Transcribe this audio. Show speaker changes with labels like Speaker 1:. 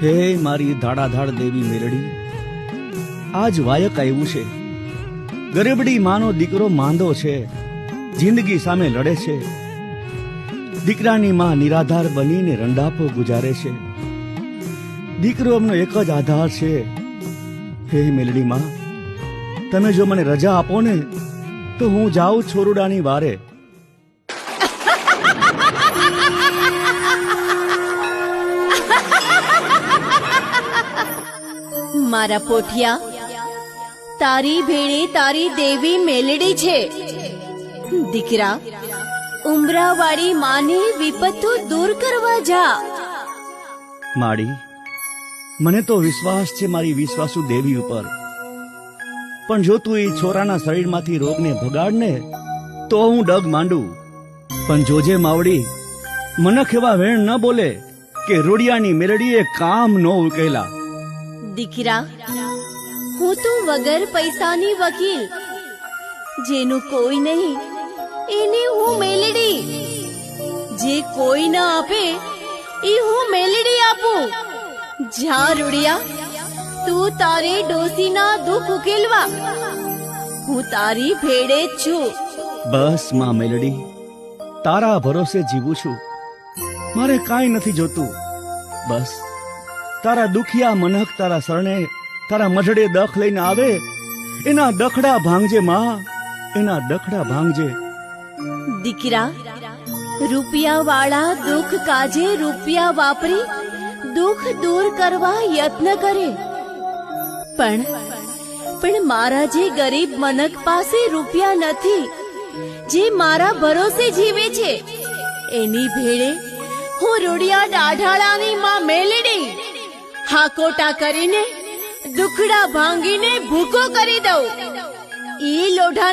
Speaker 1: હે મારી ધાડાધાડ દેવી મેલડી, આજ વાયક આવ્યું છે. ગરીબડી માનો દીકરો માંદો છે, જિંદગી સામે લડે છે. દીકરાની માં નિરાધાર બનીને રંડાપો ગુજારે છે. દીકરો એમનો એક જ આધાર છે. હે મેલડી માં, તમે જો મને રજા આપો ને તો હું જાઉં છોરુડાની વારે.
Speaker 2: મારા પોઠિયા, તારી ભેળે તારી દેવી મેલડી છે. દીકરા, ઉમરાવાળી માને વિપત્તુ દૂર કરવા જા.
Speaker 1: માડી, મને તો વિશ્વાસ છે મારી વિશ્વાસુ દેવી ઉપર, પણ જો તું એ છોરાના શરીરમાંથી રોગને ભગાડને તો હું ડગ માંડું. પણ જોજે માવડી, મનખ એવા વેણ ન બોલે કે રોડિયાની મેલડીએ કામ ન ઉકેલા.
Speaker 2: દીકરા, હું તો વગર પૈસાની વકીલ, જેનું કોઈ નહીં એની હું મેલડી, જે કોઈ ન આપે એ હું મેલડી આપું. જા રૂડિયા, તું તારે ડોસીના દુઃખ ઉકેલવા, હું તારી ભેડે જ છું.
Speaker 1: બસ માં મેલડી, તારા ભરોસે જીવું છું. મારે કાંઈ નથી જોતું. બસ તારા દુખિયા મનખ તારા શરણે તારા મઢડે દખ લઈને આવે, એના દખડા ભાંગજે માં, એના દખડા ભાંગજે.
Speaker 2: દીકરા, રૂપિયા વાળા દુઃખ કાજે રૂપિયા વાપરી દુઃખ દૂર કરવા યત્ન કરે, પણ મારા જે ગરીબ મનક પાસે રૂપિયા નથી, જે મારા ભરોસે જીવે છે, એની ભેળે હું રૂડિયા દાઢાળાની માં મેલડી હાકોટા કરીને દુખડા ભાંગીને ભૂકો કરી દઉં. ઈ લોઢા